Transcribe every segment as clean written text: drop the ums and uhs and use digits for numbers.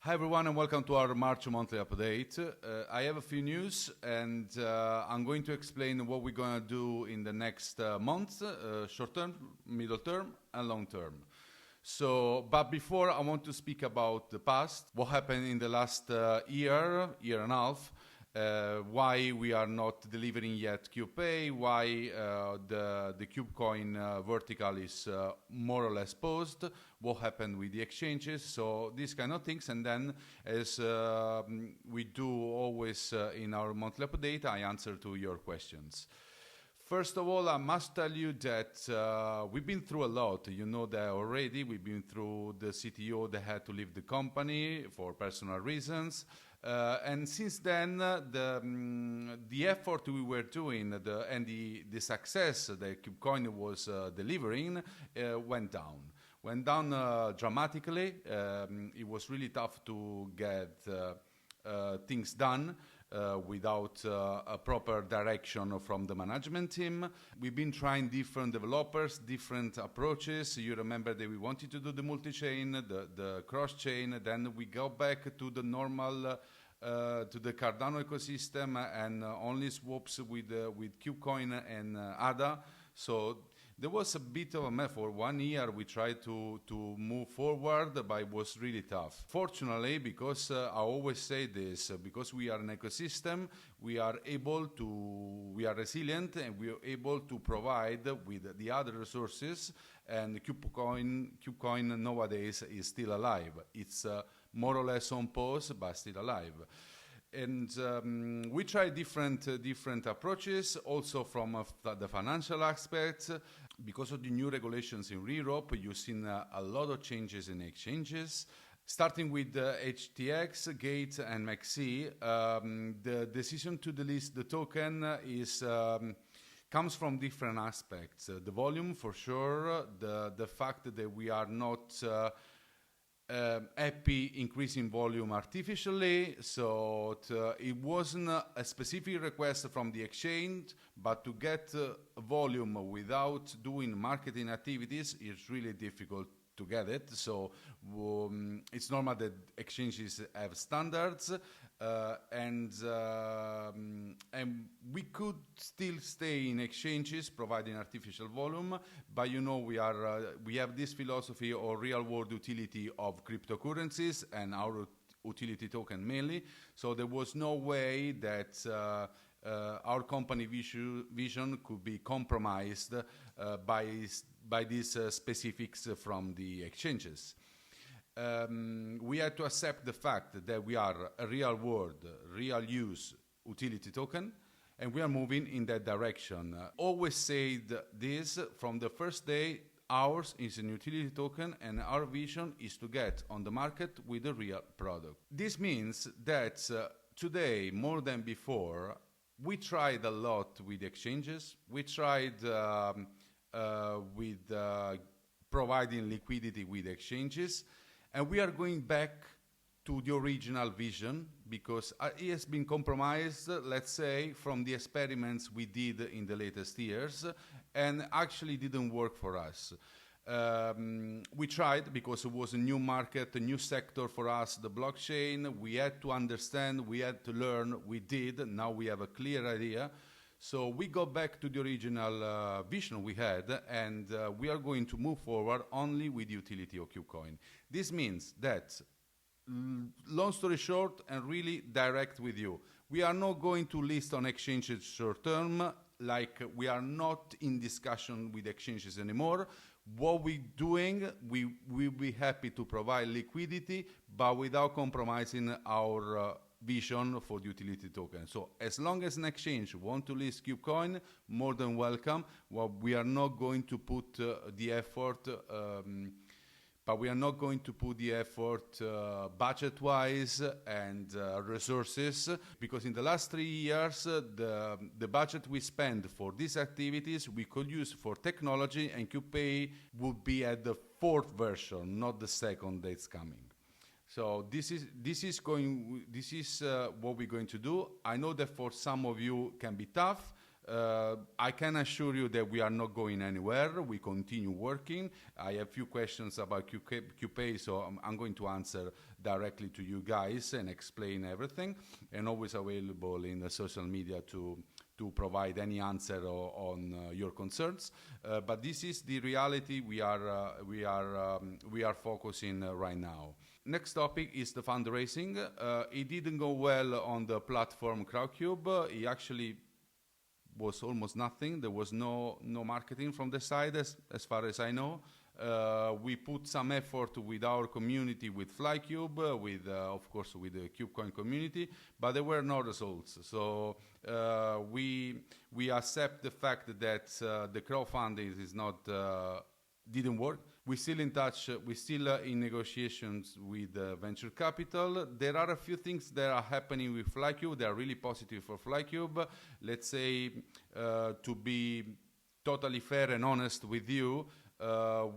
Hi everyone and welcome to our March monthly update. I have a few news and I'm going to explain what we're going to do in the next month, short term, middle term and long term. But before I want to speak about the past, what happened in the last year and a half, why we are not delivering yet Kube, why the KubeCoin vertical is more or less paused, what happened with the exchanges, so these kind of things. And then, as we do always in our monthly update, I answer to your questions. First of all, I must tell you that we've been through a lot. You know that already. We've been through the CTO that had to leave the company for personal reasons. And since then, the effort we were doing and the success that KubeCoin was delivering went down dramatically. It was really tough to get things done without a proper direction from the management team. We've been trying different developers, different approaches. You remember that we wanted to do the multi-chain, the cross-chain, then we go back to the normal, to the Cardano ecosystem and only swaps with KubeCoin and ADA. So there was a bit of a mess. For 1 year we tried to move forward, but it was really tough. Fortunately, because I always say this, because we are an ecosystem, we are resilient and we are able to provide with the other resources, and KubeCoin nowadays is still alive. It's more or less on pause, but still alive. And we try different approaches, also from the financial aspects. Because of the new regulations in Europe, you've seen a lot of changes in exchanges. Starting with HTX, Gate, and MEXC, the decision to delist the token comes from different aspects. The volume, for sure, the fact that we are not happy increasing volume artificially, so it wasn't a specific request from the exchange, but to get volume without doing marketing activities is really difficult to get it. So it's normal that exchanges have standards, and we could still stay in exchanges providing artificial volume, but you know we have this philosophy or real world utility of cryptocurrencies and our utility token mainly. So there was no way that our company vision could be compromised by these specifics from the exchanges. We had to accept the fact that we are a real world, real use utility token, and we are moving in that direction. Always said this from the first day, ours is an utility token and our vision is to get on the market with a real product. This means that today, more than before, we tried a lot with exchanges. We tried with providing liquidity with exchanges. And we are going back to the original vision because it has been compromised, let's say, from the experiments we did in the latest years and actually didn't work for us. We tried because it was a new market, a new sector for us, the blockchain. We had to understand, we had to learn, we did. Now we have a clear idea. So we go back to the original vision we had, and we are going to move forward only with the utility of KubeCoin. This means that, long story short and really direct with you, we are not going to list on exchanges short term, like we are not in discussion with exchanges anymore. What we're doing, we will be happy to provide liquidity, but without compromising our vision for the utility token. So as long as an exchange want to list KubeCoin, more than welcome. Well, we are not going to put the effort, but we are not going to put the effort budget-wise and resources, because in the last 3 years, the budget we spend for these activities, we could use for technology, and Kube would be at the 4th version, not the 2nd that's coming. So this is what we're going to do. I know that for some of you can be tough. I can assure you that we are not going anywhere. We continue working. I have few questions about KubePay, so I'm going to answer directly to you guys and explain everything, and always available in the social media to provide any answer on your concerns. But this is the reality we are focusing right now. Next topic is the fundraising. It didn't go well on the platform Crowdcube. It actually was almost nothing. There was no marketing from the side as far as I know. We put some effort with our community, with FlyCube, with of course with the KubeCoin community, but there were no results. So we accept the fact that the crowdfunding is not didn't work. We're still in touch. We're still in negotiations with venture capital. There are a few things that are happening with FlyCube. They are really positive for FlyCube. Let's say, to be totally fair and honest with you,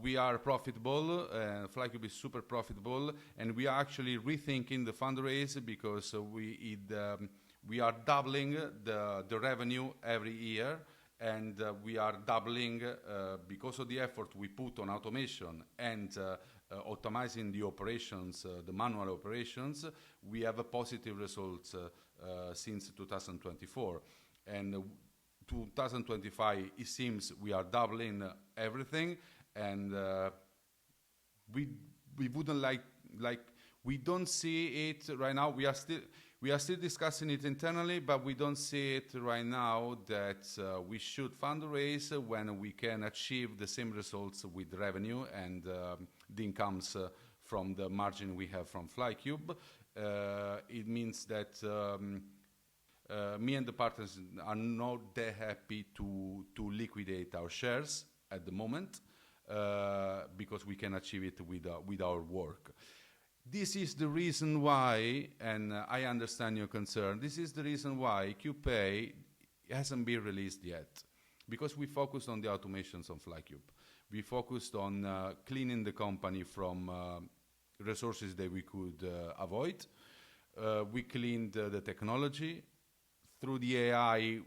we are profitable. FlyCube is super profitable, and we are actually rethinking the fundraise because we are doubling the revenue every year. And we are doubling because of the effort we put on automation and optimizing the operations, the manual operations. We have a positive results since 2024. And 2025, it seems we are doubling everything. And we wouldn't like we don't see it right now. We are still discussing it internally, but we don't see it right now that we should fundraise when we can achieve the same results with revenue and the incomes from the margin we have from FlyCube. It means that me and the partners are not that happy to liquidate our shares at the moment because we can achieve it with our work. This is the reason why, and I understand your concern, this is the reason why KubePay hasn't been released yet. Because we focused on the automations on FlyCube. We focused on cleaning the company from resources that we could avoid. We cleaned the technology. Through the AI,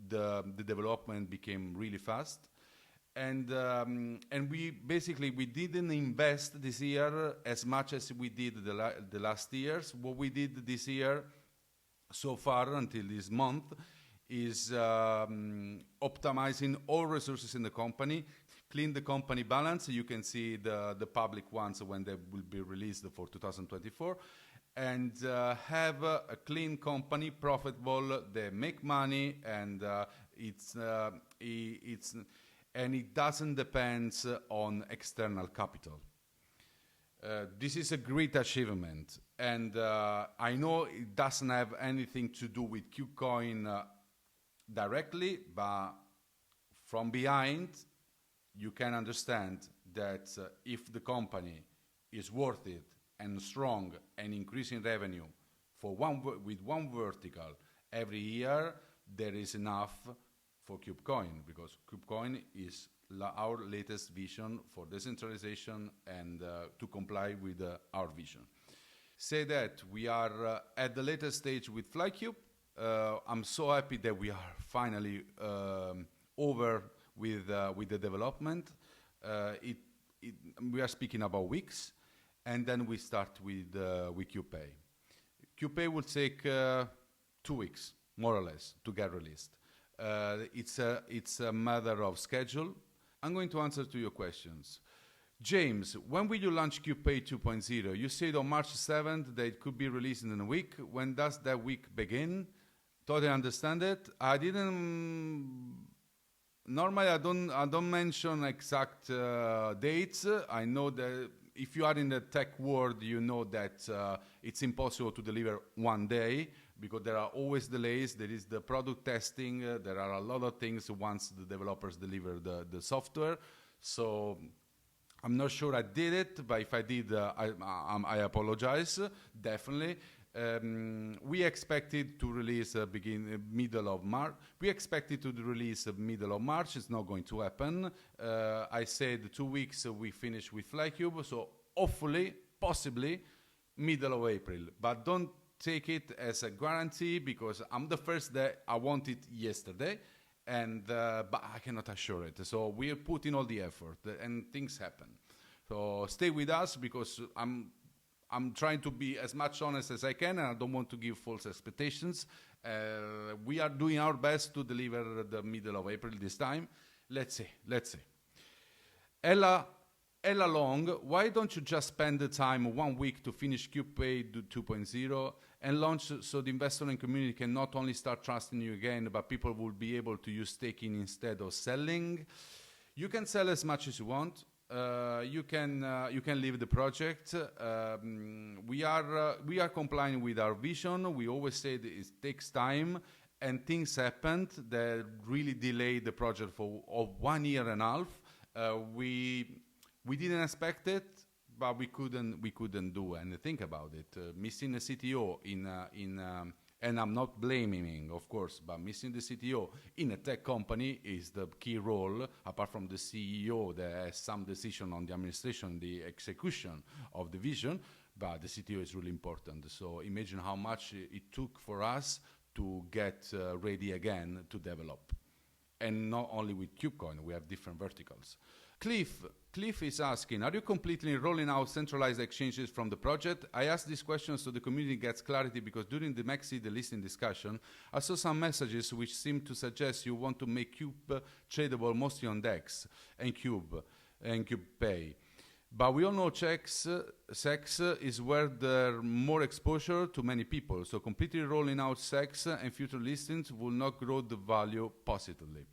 the development became really fast. And we didn't invest this year as much as we did the last years. What we did this year so far until this month is optimizing all resources in the company, clean the company balance. You can see the public ones when they will be released for 2024. And have a clean company, profitable, they make money, and it doesn't depend on external capital. This is a great achievement, and I know it doesn't have anything to do with KubeCoin directly, but from behind, you can understand that if the company is worth it and strong and increasing revenue with one vertical every year, there is enough for KubeCoin, because KubeCoin is our latest vision for decentralization and to comply with our vision. Say that we are at the latest stage with FlyCube. I'm so happy that we are finally over with the development. We are speaking about weeks, and then we start with KubePay. KubePay will take 2 weeks, more or less, to get released. It's a matter of schedule. I'm going to answer to your questions. James, when will you launch KubePay 2.0? You said on March 7th that it could be released in a week. When does that week begin? Totally understand it. Normally I don't mention exact dates. I know that if you are in the tech world, you know that it's impossible to deliver one day, because there are always delays. There is the product testing. There are a lot of things once the developers deliver the software. So I'm not sure I did it, but if I did, I apologize, definitely. We expected to release middle of March. We expected to release middle of March. It's not going to happen. I said 2 weeks we finish with FlyCube, so hopefully, possibly, middle of April. But don't take it as a guarantee, because I'm the first that I want it yesterday, and but I cannot assure it. So we are putting all the effort, and things happen. So stay with us, because I'm trying to be as much honest as I can, and I don't want to give false expectations. We are doing our best to deliver the middle of April this time. Let's see. Ella Long, why don't you just spend the time 1 week to finish Kube 2.0 and launch, so the investor and community can not only start trusting you again, but people will be able to use staking instead of selling? You can sell as much as you want. You can leave the project. We are complying with our vision. We always say that it takes time, and things happened that really delayed the project for 1 year and a half. We didn't expect it, but we couldn't do anything about it. Missing a CTO and I'm not blaming, of course, but missing the CTO in a tech company is the key role, apart from the CEO that has some decision on the administration, the execution of the vision, but the CTO is really important. So imagine how much it took for us to get ready again to develop. And not only with KubeCoin, we have different verticals. Cliff is asking, are you completely rolling out centralized exchanges from the project? I asked this question so the community gets clarity, because during the Maxi, the listing discussion, I saw some messages which seem to suggest you want to make Cube tradable mostly on DEX and Cube Pay. But we all know SEX is where there's more exposure to many people. So completely rolling out SEX and future listings will not grow the value positively.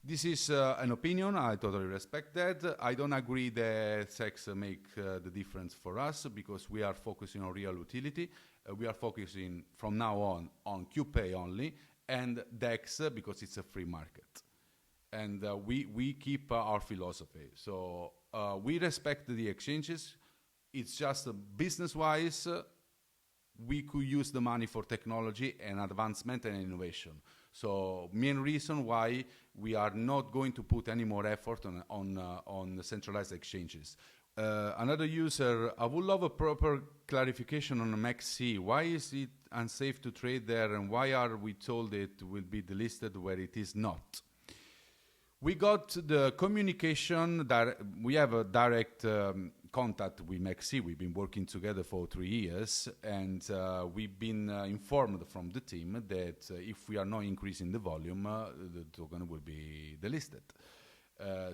This is an opinion. I totally respect that. I don't agree that SEX make the difference for us, because we are focusing on real utility. We are focusing from now on QPay only, and DEX because it's a free market. And we keep our philosophy. So we respect the exchanges. It's just business-wise, we could use the money for technology and advancement and innovation. So main reason why we are not going to put any more effort on the centralized exchanges. Another user, I would love a proper clarification on the MaxC. Why is it unsafe to trade there, and why are we told it will be delisted where it is not? We got the communication that we have a direct contact with MaxC. We've been working together for 3 years, and we've been informed from the team that if we are not increasing the volume, the token will be delisted.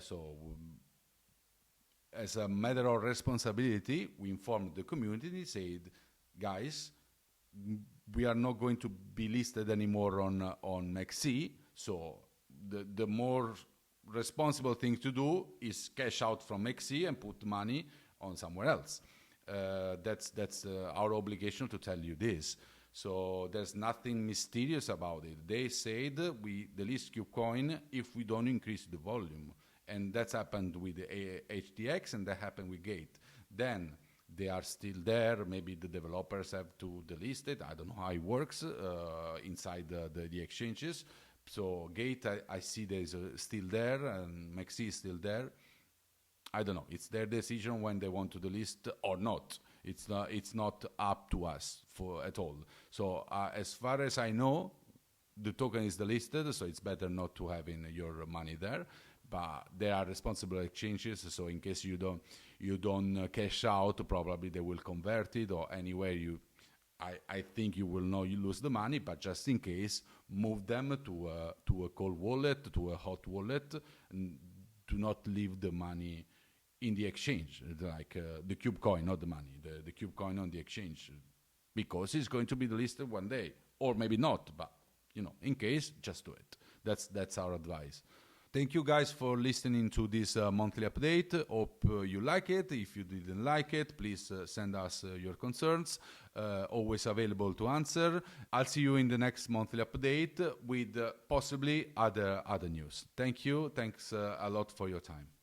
So as a matter of responsibility, we informed the community, said, guys, we are not going to be listed anymore on MaxC, so the more responsible thing to do is cash out from MaxC and put money on somewhere else. That's our obligation to tell you this. So there's nothing mysterious about it. They said we delist KubeCoin if we don't increase the volume. And that's happened with the HTX, and that happened with Gate. Then they are still there. Maybe the developers have to delist it. I don't know how it works inside the exchanges. So Gate, I see there's still there, and MaxC is still there. I don't know. It's their decision when they want to delist or not. It's not up to us at all. So as far as I know, the token is delisted, so it's better not to have your money there. But there are responsible exchanges, so in case you don't cash out, probably they will convert it, or anywhere I think you will know you lose the money, but just in case, move them to a cold wallet, to a hot wallet, and do not leave the money in the exchange, like the KubeCoin, not the money, the KubeCoin on the exchange, because it's going to be delisted one day, or maybe not, but in case, just do it. That's our advice. Thank you guys for listening to this monthly update. Hope you like it. If you didn't like it, please send us your concerns. Always available to answer. I'll see you in the next monthly update with possibly other news. Thank you. Thanks a lot for your time.